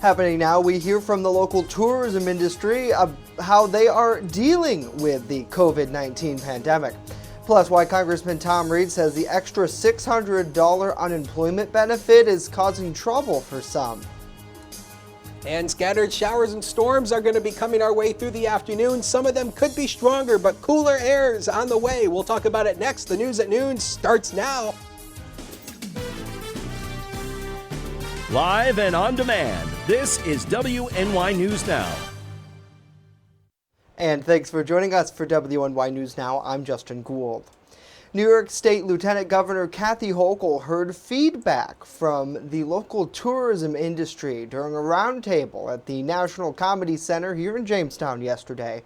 Happening now, we hear from the local tourism industry how they are dealing with the COVID-19 pandemic. Plus, why Congressman Tom Reed says the extra $600 unemployment benefit is causing trouble for some. And scattered showers and storms are going to be coming our way through the afternoon. Some of them could be stronger, but cooler air is on the way. We'll talk about it next. The News at Noon starts now. Live and on demand, this is WNY News Now. And thanks for joining us for WNY News Now. I'm Justin Gould. New York State Lieutenant Governor Kathy Hochul heard feedback from the local tourism industry during a roundtable at the National Comedy Center here in Jamestown yesterday.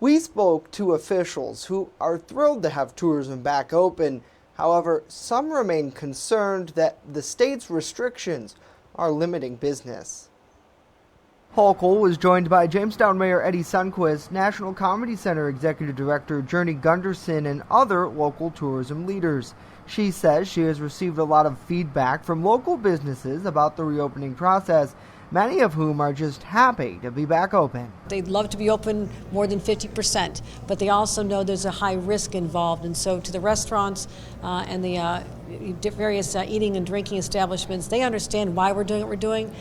We spoke to officials who are thrilled to have tourism back open. However, some remain concerned that the state's restrictions are limiting business. Hochul was joined by Jamestown Mayor Eddie Sundquist, National Comedy Center Executive Director Journey Gunderson, and other local tourism leaders. She says she has received a lot of feedback from local businesses about the reopening process, many of whom are just happy to be back open. They'd love to be open more than 50%, but they also know there's a high risk involved. And so to the restaurants and the various eating and drinking establishments, they understand why we're doing what we're doing.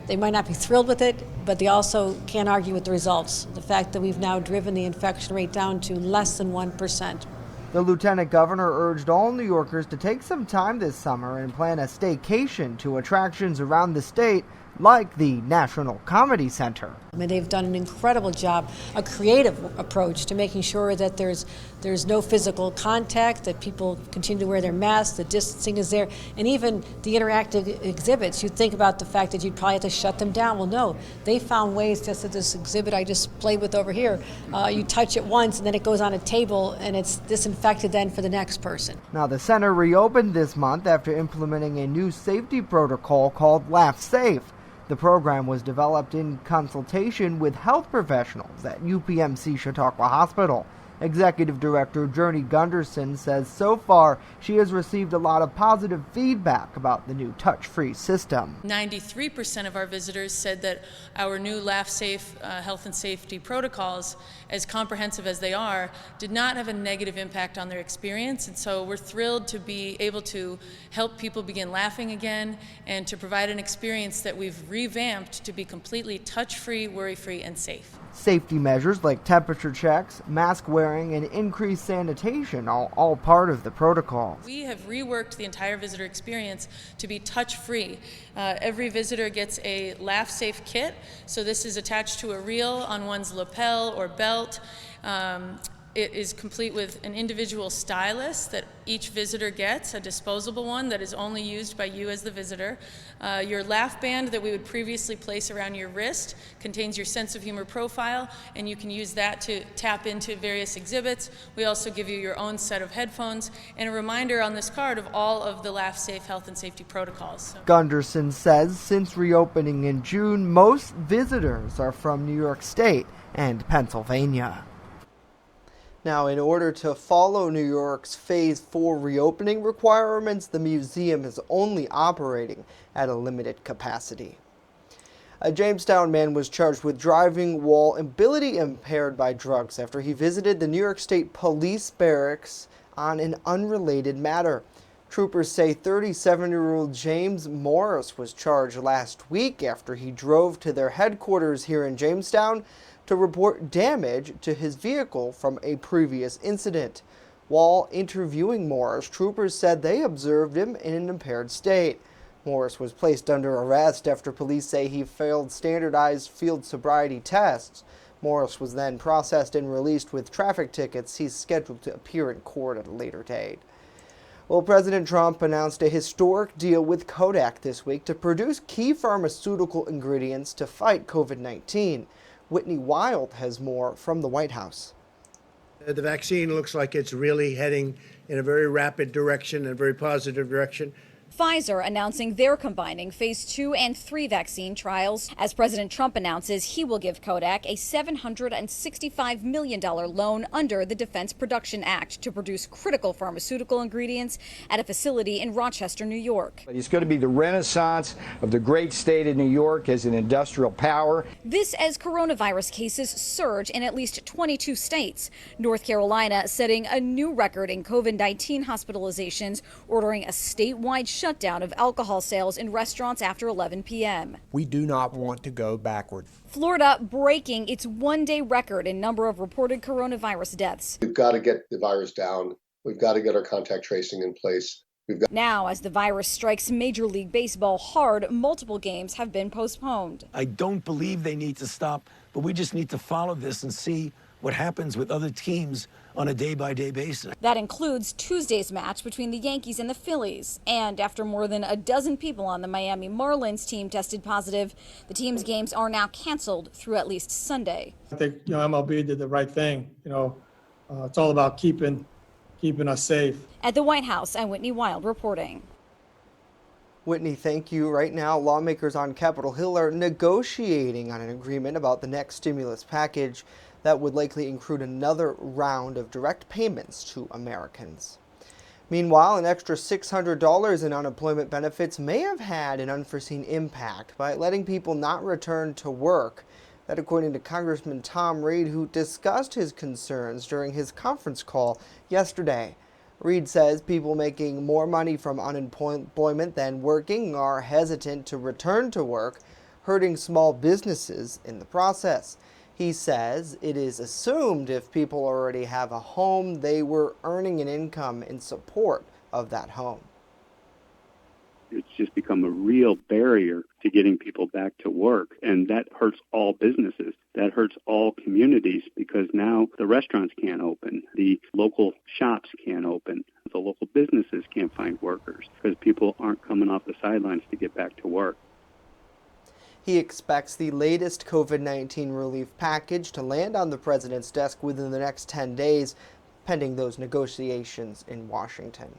They might not be thrilled with it, but they also can't argue with the results. The fact that we've now driven the infection rate down to less than 1%. The Lieutenant Governor urged all New Yorkers to take some time this summer and plan a staycation to attractions around the state, like the National Comedy Center. I mean, they've done an incredible job, a creative approach to making sure that there's no physical contact, that people continue to wear their masks, the distancing is there, and even the interactive exhibits. You'd think about the fact that you'd probably have to shut them down. Well, no, they found ways, just at this exhibit I just played with over here, you touch it once and then it goes on a table and it's disinfected then for the next person. Now, the center reopened this month after implementing a new safety protocol called Laugh Safe. The program was developed in consultation with health professionals at UPMC Chautauqua Hospital. Executive Director Journey Gunderson says so far she has received a lot of positive feedback about the new touch-free system. 93% of our visitors said that our new Laugh Safe health and safety protocols, as comprehensive as they are, did not have a negative impact on their experience. And so we're thrilled to be able to help people begin laughing again and to provide an experience that we've revamped to be completely touch-free, worry-free, and safe. Safety measures like temperature checks, mask wearing, and increased sanitation are all part of the protocol. We have reworked the entire visitor experience to be touch-free. Every visitor gets a Laugh Safe kit, so this is attached to a reel on one's lapel or belt. It is complete with an individual stylus that each visitor gets, a disposable one that is only used by you as the visitor. Your laugh band that we would previously place around your wrist contains your sense of humor profile, and you can use that to tap into various exhibits. We also give you your own set of headphones and a reminder on this card of all of the Laugh Safe health and safety protocols. Gunderson says since reopening in June, most visitors are from New York State and Pennsylvania. Now, in order to follow New York's Phase 4 reopening requirements, the museum is only operating at a limited capacity. A Jamestown man was charged with driving while ability impaired by drugs after he visited the New York State Police Barracks on an unrelated matter. Troopers say 37-year-old James Morris was charged last week after he drove to their headquarters here in Jamestown to report damage to his vehicle from a previous incident. While interviewing Morris, troopers said they observed him in an impaired state. Morris was placed under arrest after police say he failed standardized field sobriety tests. Morris was then processed and released with traffic tickets. He's scheduled to appear in court at a later date. Well, President Trump announced a historic deal with Kodak this week to produce key pharmaceutical ingredients to fight COVID-19. Whitney Wild has more from the White House. The vaccine looks like it's really heading in a very rapid direction, a very positive direction. Pfizer announcing they're combining phase 2 and 3 vaccine trials as President Trump announces he will give Kodak a $765 million loan under the Defense Production Act to produce critical pharmaceutical ingredients at a facility in Rochester, New York. It's going to be the renaissance of the great state of New York as an industrial power. This as coronavirus cases surge in at least 22 states. North Carolina setting a new record in COVID-19 hospitalizations, ordering a statewide shutdown of alcohol sales in restaurants after 11 p.m. We do not want to go backward. Florida breaking its one-day record in number of reported coronavirus deaths. We've got to get the virus down. We've got to get our contact tracing in place. Now, as the virus strikes Major League Baseball hard, multiple games have been postponed. I don't believe they need to stop, but we just need to follow this and see what happens with other teams on a day-by-day basis. That includes Tuesday's match between the Yankees and the Phillies. And after more than a dozen people on the Miami Marlins team tested positive, the team's games are now canceled through at least Sunday. I think MLB did the right thing. It's all about keeping us safe. At the White House, I'm Whitney Wild reporting. Whitney, thank you. Right now, lawmakers on Capitol Hill are negotiating on an agreement about the next stimulus package that would likely include another round of direct payments to Americans. Meanwhile, an extra $600 in unemployment benefits may have had an unforeseen impact by letting people not return to work. That according to Congressman Tom Reed, who discussed his concerns during his conference call yesterday. Reed says people making more money from unemployment than working are hesitant to return to work, hurting small businesses in the process. He says it is assumed if people already have a home, they were earning an income in support of that home. It's just become a real barrier to getting people back to work, and that hurts all businesses. That hurts all communities because now the restaurants can't open, the local shops can't open, the local businesses can't find workers because people aren't coming off the sidelines to get back to work. He expects the latest COVID-19 relief package to land on the president's desk within the next 10 days, pending those negotiations in Washington.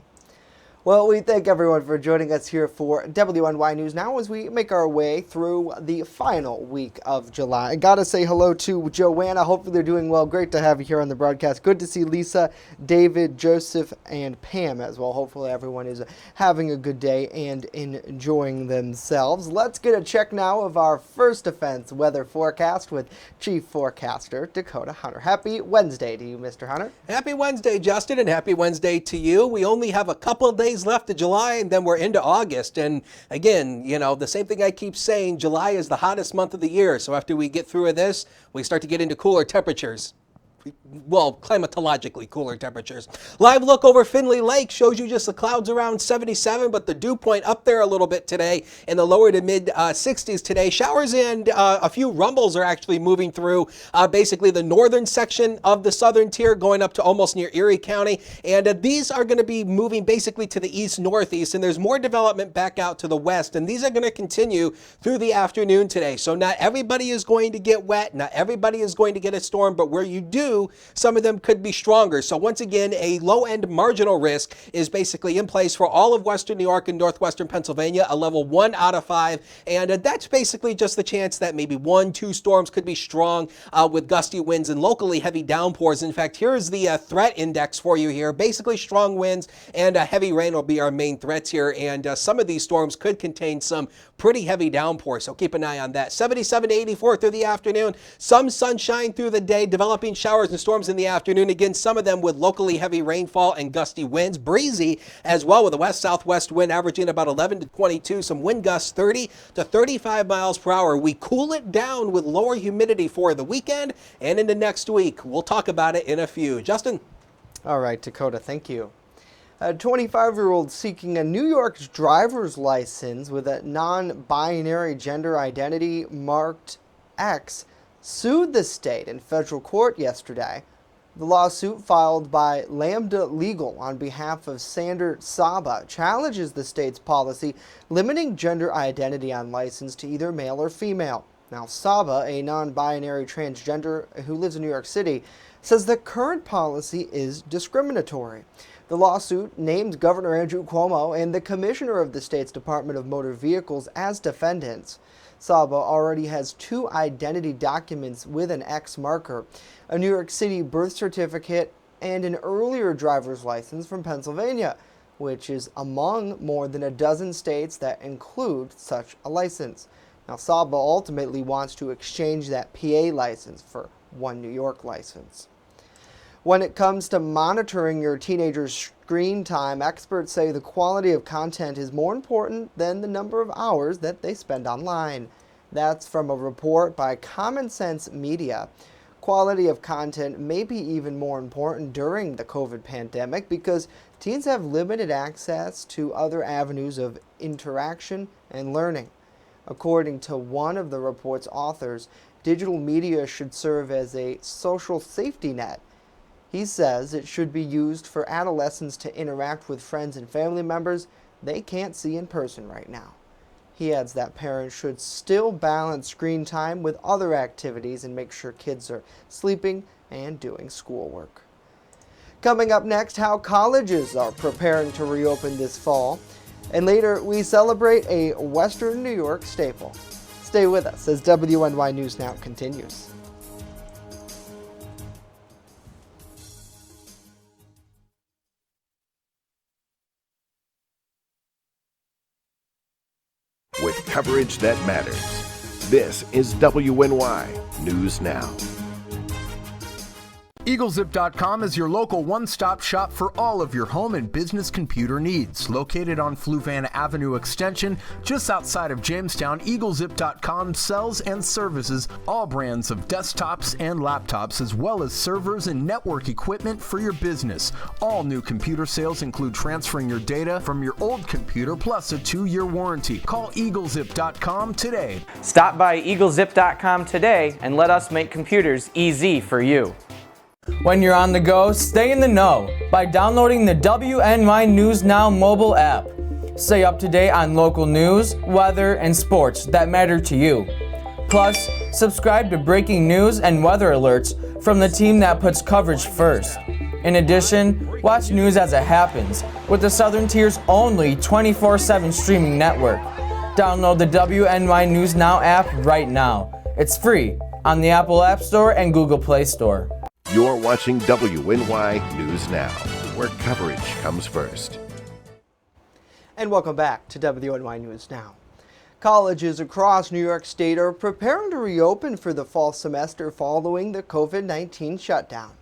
Well, we thank everyone for joining us here for WNY News Now as we make our way through the final week of July. I gotta say hello to Joanna. Hopefully they're doing well. Great to have you here on the broadcast. Good to see Lisa, David, Joseph, and Pam as well. Hopefully everyone is having a good day and enjoying themselves. Let's get a check now of our first offense weather forecast with Chief Forecaster Dakota Hunter. Happy Wednesday to you, Mr. Hunter. Happy Wednesday, Justin, and happy Wednesday to you. We only have a couple of days left of July, and then we're into August. And again, the same thing I keep saying, July is the hottest month of the year. So after we get through this, we start to get into cooler temperatures. Well, climatologically cooler temperatures. Live look over Findlay Lake shows you just the clouds around 77, but the dew point up there a little bit today in the lower to mid 60s today. Showers and a few rumbles are actually moving through basically the northern section of the southern tier going up to almost near Erie County. And these are going to be moving basically to the east-northeast, and there's more development back out to the west. And these are going to continue through the afternoon today. So not everybody is going to get wet. Not everybody is going to get a storm, but where you do, some of them could be stronger. So once again, a low-end marginal risk is basically in place for all of western New York and northwestern Pennsylvania, a level 1 out of 5. And that's basically just the chance that maybe 1-2 storms could be strong with gusty winds and locally heavy downpours. In fact, here's the threat index for you here. Basically, strong winds and heavy rain will be our main threats here. And some of these storms could contain some pretty heavy downpours. So keep an eye on that. 77 to 84 through the afternoon. Some sunshine through the day, developing showers and storms in the afternoon. Again, some of them with locally heavy rainfall and gusty winds. Breezy as well with a west-southwest wind averaging about 11 to 22. Some wind gusts 30 to 35 miles per hour. We cool it down with lower humidity for the weekend and into next week. We'll talk about it in a few. Justin? All right, Dakota, thank you. A 25-year-old seeking a New York driver's license with a non-binary gender identity marked X sued the state in federal court yesterday. The lawsuit, filed by Lambda Legal on behalf of Sander Saba, challenges the state's policy limiting gender identity on license to either male or female. Now, Saba, a non-binary transgender who lives in New York City, says the current policy is discriminatory. The lawsuit named Governor Andrew Cuomo and the Commissioner of the state's Department of Motor Vehicles as defendants. Saba already has 2 identity documents with an X marker, a New York City birth certificate, and an earlier driver's license from Pennsylvania, which is among more than a dozen states that include such a license. Now, Saba ultimately wants to exchange that PA license for one New York license. When it comes to monitoring your teenager's screen time, experts say the quality of content is more important than the number of hours that they spend online. That's from a report by Common Sense Media. Quality of content may be even more important during the COVID pandemic because teens have limited access to other avenues of interaction and learning. According to one of the report's authors, digital media should serve as a social safety net. He says it should be used for adolescents to interact with friends and family members they can't see in person right now. He adds that parents should still balance screen time with other activities and make sure kids are sleeping and doing schoolwork. Coming up next, how colleges are preparing to reopen this fall. And later, we celebrate a Western New York staple. Stay with us as WNY News Now continues. With coverage that matters. This is WNY News Now. EagleZip.com is your local one-stop shop for all of your home and business computer needs. Located on Fluvan Avenue Extension, just outside of Jamestown, EagleZip.com sells and services all brands of desktops and laptops, as well as servers and network equipment for your business. All new computer sales include transferring your data from your old computer, plus a 2-year warranty. Call EagleZip.com today. Stop by EagleZip.com today and let us make computers easy for you. When you're on the go, stay in the know by downloading the WNY News Now mobile app. Stay up to date on local news, weather, and sports that matter to you. Plus, subscribe to breaking news and weather alerts from the team that puts coverage first. In addition, watch news as it happens with the Southern Tier's only 24/7 streaming network. Download the WNY News Now app right now. It's free on the Apple App Store and Google Play Store. You're watching WNY News Now, where coverage comes first. And welcome back to WNY News Now. Colleges across New York State are preparing to reopen for the fall semester following the COVID-19 shutdown.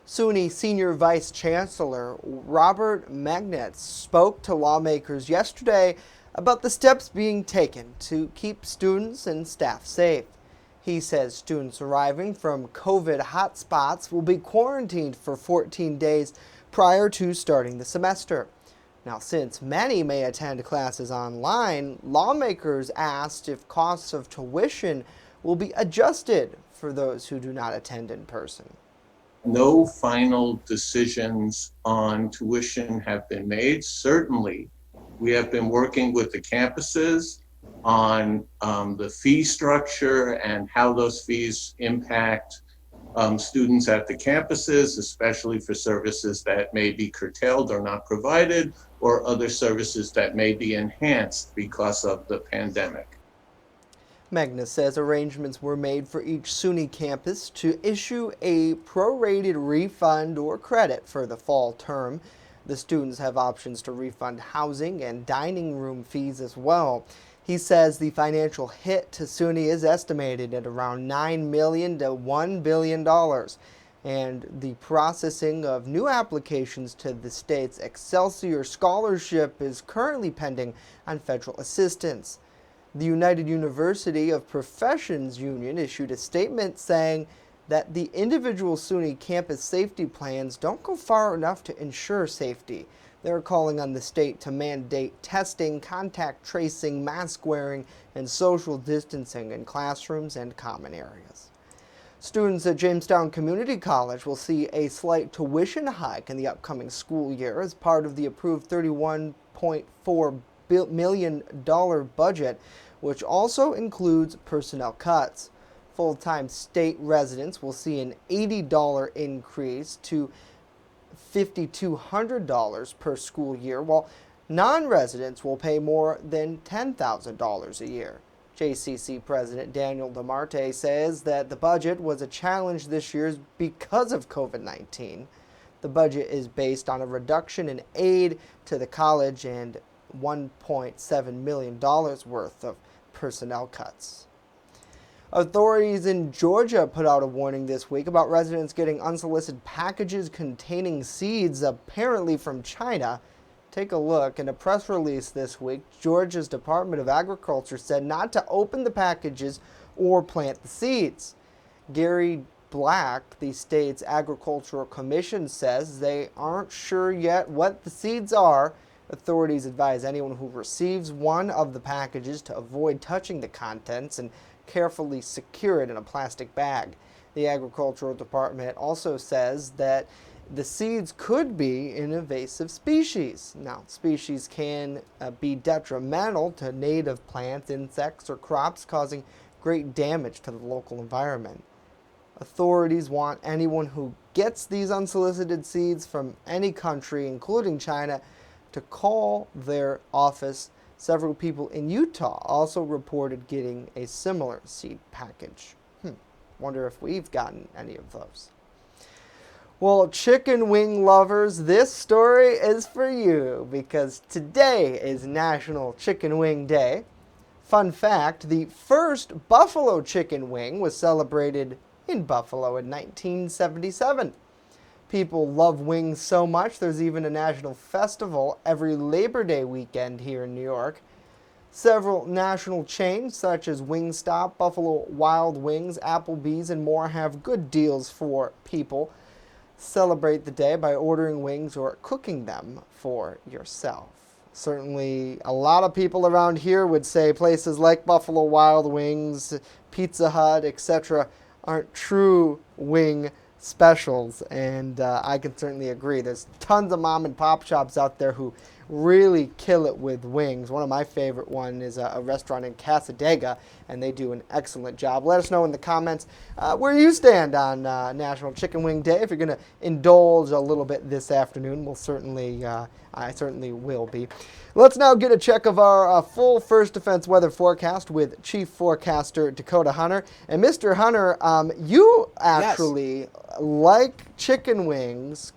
SUNY Senior Vice Chancellor Robert Magnetz spoke to lawmakers yesterday about the steps being taken to keep students and staff safe. He says students arriving from COVID hotspots will be quarantined for 14 days prior to starting the semester. Now, since many may attend classes online, lawmakers asked if costs of tuition will be adjusted for those who do not attend in person. No final decisions on tuition have been made. Certainly, we have been working with the campuses on the fee structure and how those fees impact students at the campuses, especially for services that may be curtailed or not provided, or other services that may be enhanced because of the pandemic. Magnus says arrangements were made for each SUNY campus to issue a prorated refund or credit for the fall term. The students have options to refund housing and dining room fees as well. He says the financial hit to SUNY is estimated at around $9 million to $1 billion, and the processing of new applications to the state's Excelsior Scholarship is currently pending on federal assistance. The United University of Professions Union issued a statement saying that the individual SUNY campus safety plans don't go far enough to ensure safety. They're calling on the state to mandate testing, contact tracing, mask wearing, and social distancing in classrooms and common areas. Students at Jamestown Community College will see a slight tuition hike in the upcoming school year as part of the approved $31.4 million budget, which also includes personnel cuts. Full-time state residents will see an $80 increase to $5,200 per school year, while non-residents will pay more than $10,000 a year. JCC President Daniel DeMarte says that the budget was a challenge this year because of COVID-19. The budget is based on a reduction in aid to the college and $1.7 million worth of personnel cuts. Authorities in Georgia put out a warning this week about residents getting unsolicited packages containing seeds apparently from China. Take a look. In a press release this week, Georgia's Department of Agriculture said not to open the packages or plant the seeds. Gary Black, the state's agricultural commission, says they aren't sure yet what the seeds are. Authorities advise anyone who receives one of the packages to avoid touching the contents and carefully secure it in a plastic bag. The agricultural department also says that the seeds could be an invasive species. Now, species can be detrimental to native plants, insects, or crops, causing great damage to the local environment. Authorities want anyone who gets these unsolicited seeds from any country, including China, to call their office. Several people in Utah also reported getting a similar seed package. Wonder if we've gotten any of those. Well, chicken wing lovers, this story is for you because today is National Chicken Wing Day. Fun fact, the first buffalo chicken wing was celebrated in Buffalo in 1977. People love wings so much, there's even a national festival every Labor Day weekend here in New York. Several national chains such as Wingstop, Buffalo Wild Wings, Applebee's, and more have good deals for people. Celebrate the day by ordering wings or cooking them for yourself. Certainly, a lot of people around here would say places like Buffalo Wild Wings, Pizza Hut, etc. aren't true wing specials, and I can certainly agree. There's tons of mom and pop shops out there who really kill it with wings. One of my favorite one is a restaurant in Casadega, and they do an excellent job. Let us know in the comments where you stand on National Chicken Wing Day. If you're going to indulge a little bit this afternoon, we'll certainly, I certainly will be. Let's now get a check of our full First Defense weather forecast with Chief Forecaster Dakota Hunter. And Mr. Hunter, you actually like chicken wings.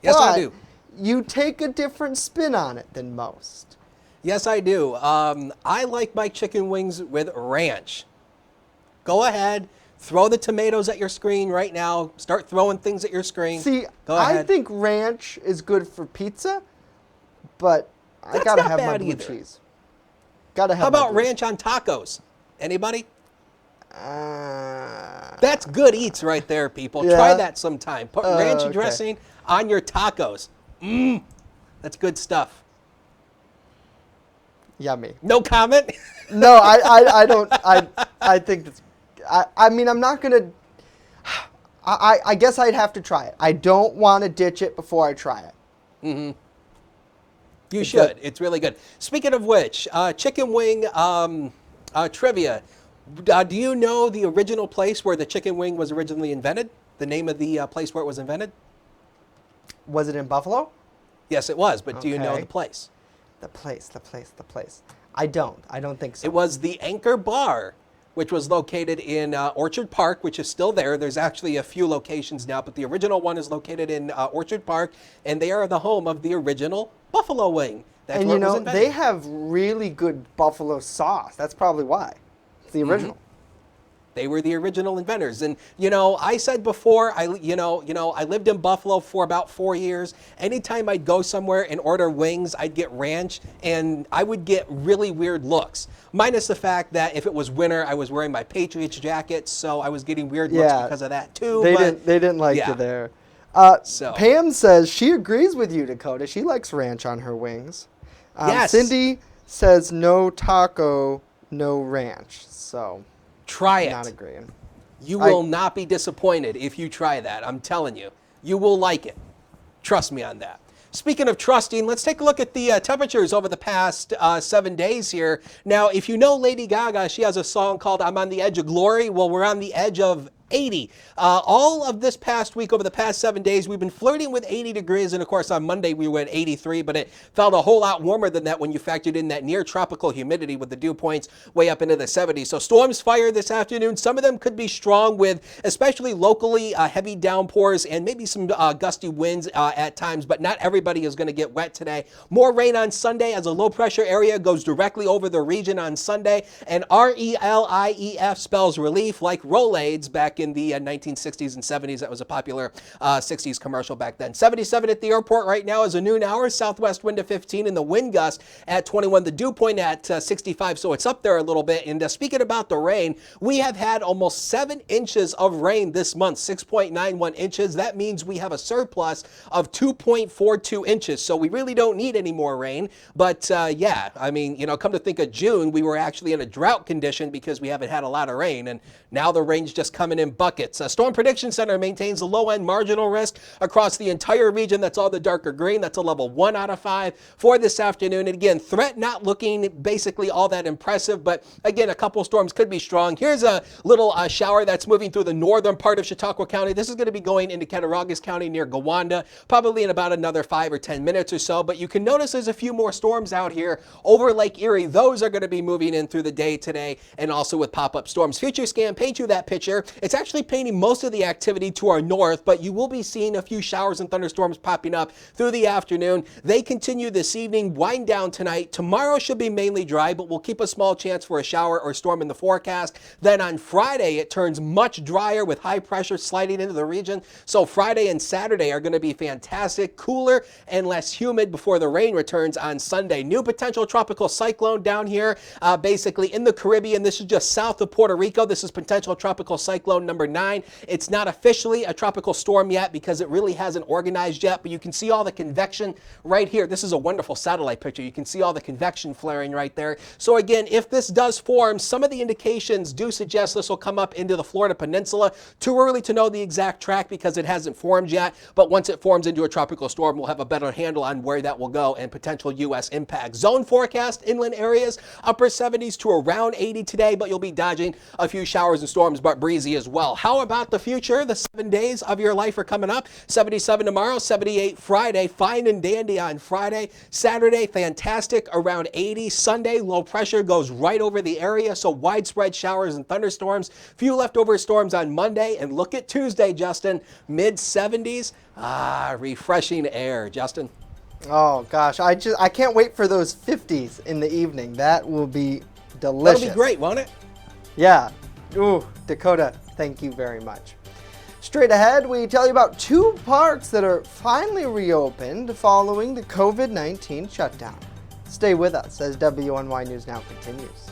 Yes, I do. You take a different spin on it than most. Yes, I do. I like my chicken wings with ranch. Go ahead, throw the tomatoes at your screen right now. Start throwing things at your screen. See, Go ahead. I think ranch is good for pizza, but I gotta have my blue cheese. Gotta have. How about ranch on tacos? Anybody? That's good eats right there, people. Yeah. Try that sometime. Put ranch okay. dressing on your tacos. That's good stuff. Yummy. No comment? No, I don't. I think that's. I mean, I'm not gonna. I guess I'd have to try it. I don't want to ditch it before I try it. Mm-hmm. You should. It's really good. Speaking of which, chicken wing trivia. Do you know the original place where the chicken wing was originally invented? The name of the place where it was invented? Was it in Buffalo? Yes, it was. But do you know the place? The place. I don't think so. It was the Anchor Bar, which was located in Orchard Park, which is still there. There's actually a few locations now, but the original one is located in Orchard Park, and they are the home of the original buffalo wing. That's and where you it was know, invented. they have really good buffalo sauce. That's probably why. It's the original. They were the original inventors. And, you know, I said before, I lived in Buffalo for about 4 years. Anytime I'd go somewhere and order wings, I'd get ranch, and I would get really weird looks. Minus the fact that if it was winter, I was wearing my Patriots jacket, so I was getting weird looks because of that, too. They didn't like you there. Pam says she agrees with you, Dakota. She likes ranch on her wings. Yes. Cindy says no taco, no ranch. So try it. Not agreeing. You will not be disappointed if you try that. I'm telling you. You will like it. Trust me on that. Speaking of trusting, let's take a look at the temperatures over the past 7 days here. Now, if you know Lady Gaga, she has a song called I'm on the Edge of Glory. Well, we're on the edge of 80. All of this past week, over the past 7 days, we've been flirting with 80 degrees. And of course, on Monday, we were at 83, but it felt a whole lot warmer than that when you factored in that near tropical humidity with the dew points way up into the 70s. So storms fire this afternoon. Some of them could be strong with especially locally heavy downpours and maybe some gusty winds at times, but not everybody is going to get wet today. More rain on Sunday as a low pressure area goes directly over the region on Sunday. And RELIEF spells relief, like Rolaids back in the 1960s and 70s. That was a popular 60s commercial back then. 77 at the airport right now is a noon hour. Southwest wind to 15 and the wind gust at 21. The dew point at 65, so it's up there a little bit. And speaking about the rain, we have had almost 7 inches of rain this month, 6.91 inches. That means we have a surplus of 2.42 inches. So we really don't need any more rain. But yeah, I mean, you know, come to think of June, we were actually in a drought condition because we haven't had a lot of rain. And now the rain's just coming in buckets. Storm Prediction Center maintains a low-end marginal risk across the entire region. That's all the darker green. That's a level 1 out of 5 for this afternoon. And again, threat not looking basically all that impressive, but again, a couple storms could be strong. Here's a little shower that's moving through the northern part of Chautauqua County. This is going to be going into Cattaraugus County near Gowanda, probably in about another 5 or 10 minutes or so. But you can notice there's a few more storms out here over Lake Erie. Those are going to be moving in through the day today, and also with pop-up storms. Future Scan paint you that picture. It's actually painting most of the activity to our north, but you will be seeing a few showers and thunderstorms popping up through the afternoon. They continue this evening, wind down tonight. Tomorrow should be mainly dry, but we'll keep a small chance for a shower or storm in the forecast. Then on Friday, it turns much drier with high pressure sliding into the region. So Friday and Saturday are going to be fantastic, cooler and less humid before the rain returns on Sunday. New potential tropical cyclone down here, basically in the Caribbean. This is just south of Puerto Rico. This is potential tropical cyclone number 9. It's not officially a tropical storm yet because it really hasn't organized yet, but you can see all the convection right here. This is a wonderful satellite picture. You can see all the convection flaring right there. So again, if this does form, some of the indications do suggest this will come up into the Florida Peninsula. Too early to know the exact track because it hasn't formed yet, but once it forms into a tropical storm, we'll have a better handle on where that will go and potential U.S. impact. Zone forecast, inland areas, upper 70s to around 80 today, but you'll be dodging a few showers and storms, but breezy as well. How about the future? The 7 days of your life are coming up. 77 tomorrow, 78 Friday, fine and dandy on Friday. Saturday, fantastic, around 80. Sunday, low pressure goes right over the area, so widespread showers and thunderstorms. Few leftover storms on Monday, and look at Tuesday, Justin, mid-70s. Refreshing air, Justin. Oh gosh, I can't wait for those 50s in the evening. That will be delicious. That'll be great, won't it? Yeah. Ooh, Dakota, thank you very much. Straight ahead, we tell you about 2 parks that are finally reopened following the COVID-19 shutdown. Stay with us as WNY News Now continues.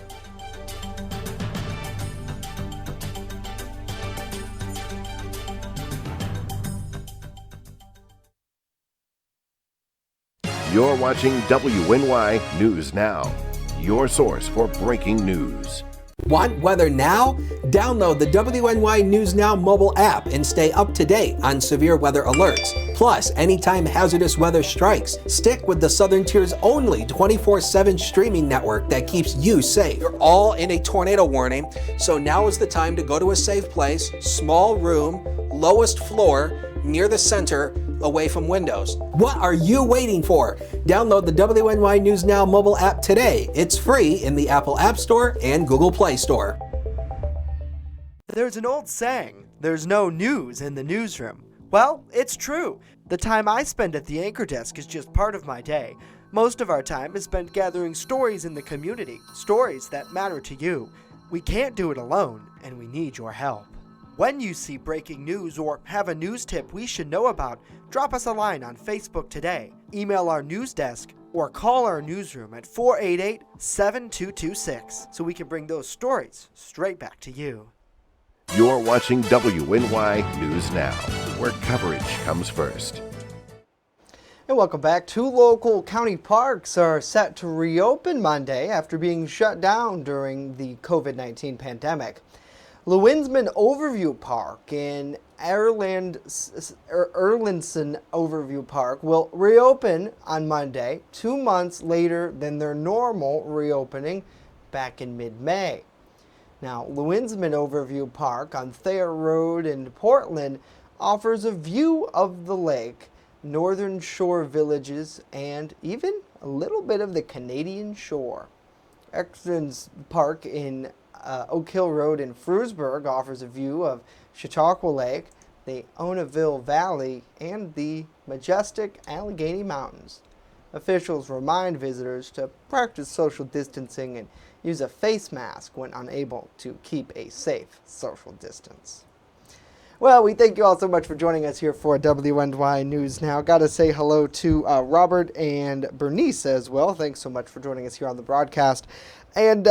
You're watching WNY News Now, your source for breaking news. Want weather now? Download the WNY News Now mobile app and stay up to date on severe weather alerts. Plus, anytime hazardous weather strikes, stick with the Southern Tier's only 24/7 streaming network that keeps you safe. You're all in a tornado warning, so now is the time to go to a safe place, small room, lowest floor, near the center, away from windows. What are you waiting for? Download the WNY News Now mobile app today. It's free in the Apple App Store and Google Play Store. There's an old saying, there's no news in the newsroom. Well, it's true. The time I spend at the anchor desk is just part of my day. Most of our time is spent gathering stories in the community, stories that matter to you. We can't do it alone, and we need your help. When you see breaking news or have a news tip we should know about, drop us a line on Facebook today, email our news desk, or call our newsroom at 488-7226 so we can bring those stories straight back to you. You're watching WNY News Now, where coverage comes first. And welcome back. 2 local county parks are set to reopen Monday after being shut down during the COVID-19 pandemic. Lewinsman Overview Park in Erlandson Overview Park will reopen on Monday, 2 months later than their normal reopening back in mid-May. Now, Lewinsman Overview Park on Thayer Road in Portland offers a view of the lake, northern shore villages, and even a little bit of the Canadian shore. Exton's Park in Oak Hill Road in Frewsburg offers a view of Chautauqua Lake, the Onaville Valley, and the majestic Allegheny Mountains. Officials remind visitors to practice social distancing and use a face mask when unable to keep a safe social distance. Well, we thank you all so much for joining us here for WNY News Now. Got to say hello to Robert and Bernice as well. Thanks so much for joining us here on the broadcast. And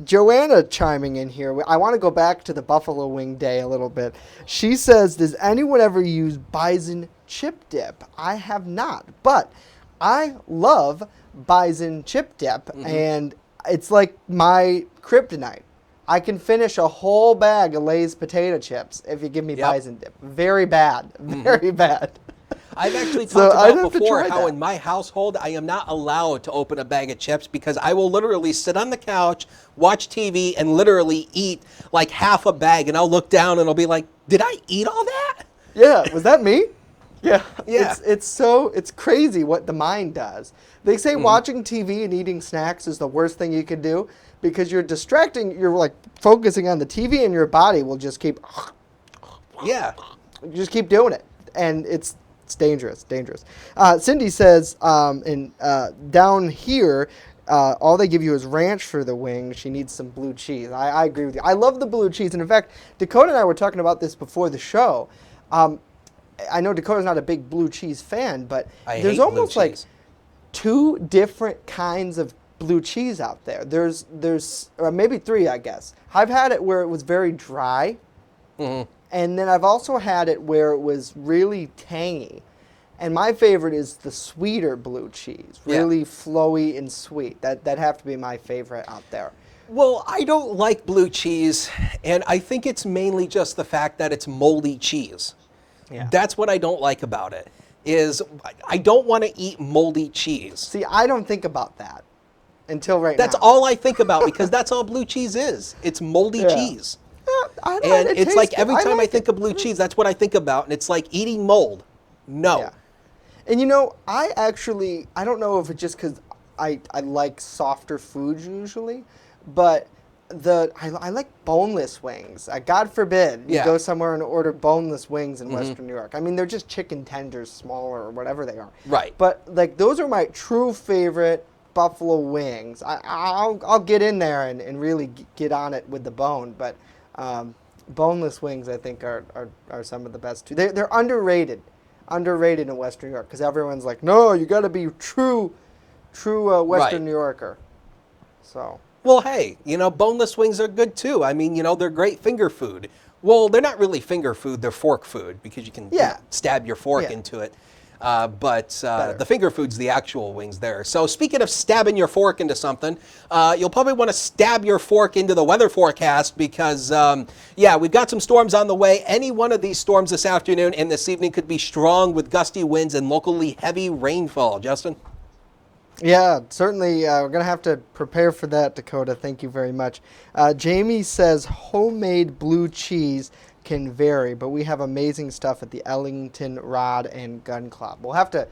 Joanna chiming in here. I want to go back to the Buffalo Wing Day a little bit. She says, does anyone ever use bison chip dip? I have not, but I love bison chip dip, and it's like my kryptonite. I can finish a whole bag of Lay's potato chips if you give me bison dip. Very bad. Very bad. I've actually talked about before how in my household I am not allowed to open a bag of chips because I will literally sit on the couch, watch TV, and literally eat like half a bag, and I'll look down and I'll be like, did I eat all that? Yeah, was that me? Yeah. It's crazy what the mind does. They say watching TV and eating snacks is the worst thing you could do because you're distracting, you're like focusing on the TV and your body will just keep just keep doing it. And it's dangerous. Cindy says down here, all they give you is ranch for the wings. She needs some blue cheese. I agree with you. I love the blue cheese. And in fact, Dakota and I were talking about this before the show. I know Dakota's not a big blue cheese fan, but there's almost like two different kinds of blue cheese out there. There's or maybe three, I guess. I've had it where it was very dry. And then I've also had it where it was really tangy. And my favorite is the sweeter blue cheese, really flowy and sweet. That'd have to be my favorite out there. Well, I don't like blue cheese, and I think it's mainly just the fact that it's moldy cheese. Yeah. That's what I don't like about it, is I don't want to eat moldy cheese. See, I don't think about that until now. That's all I think about because that's all blue cheese is. It's moldy cheese. And it's like every time I think of blue cheese, that's what I think about. And it's like eating mold. No. Yeah. And you know, I don't know if it's just because I like softer foods usually, but I like boneless wings. God forbid you go somewhere and order boneless wings in Western New York. I mean, they're just chicken tenders, smaller or whatever they are. Right. But like those are my true favorite buffalo wings. I'll get in there and really get on it with the bone, but boneless wings I think are some of the best too. They're underrated in Western New York because everyone's like, no, you got to be true Western New Yorker. So. Well, hey, boneless wings are good too. I mean, they're great finger food. Well, they're not really finger food; they're fork food because you can stab your fork into it. But the finger food's the actual wings there. So speaking of stabbing your fork into something, you'll probably want to stab your fork into the weather forecast because, we've got some storms on the way. Any one of these storms this afternoon and this evening could be strong with gusty winds and locally heavy rainfall. Justin? Yeah, certainly. We're going to have to prepare for that, Dakota. Thank you very much. Jamie says homemade blue cheese can vary, but we have amazing stuff at the Ellington Rod and Gun Club. We'll have to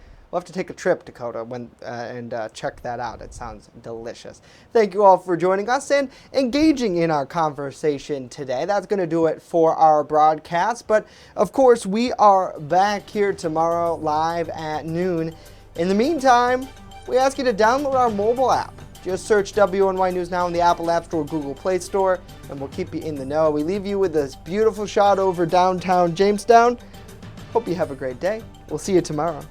take a trip, Dakota, and check that out. It sounds delicious. Thank you all for joining us and engaging in our conversation today. That's going to do it for our broadcast. But of course, we are back here tomorrow live at noon. In the meantime, we ask you to download our mobile app. Just search WNY News Now in the Apple App Store or Google Play Store, and we'll keep you in the know. We leave you with this beautiful shot over downtown Jamestown. Hope you have a great day. We'll see you tomorrow.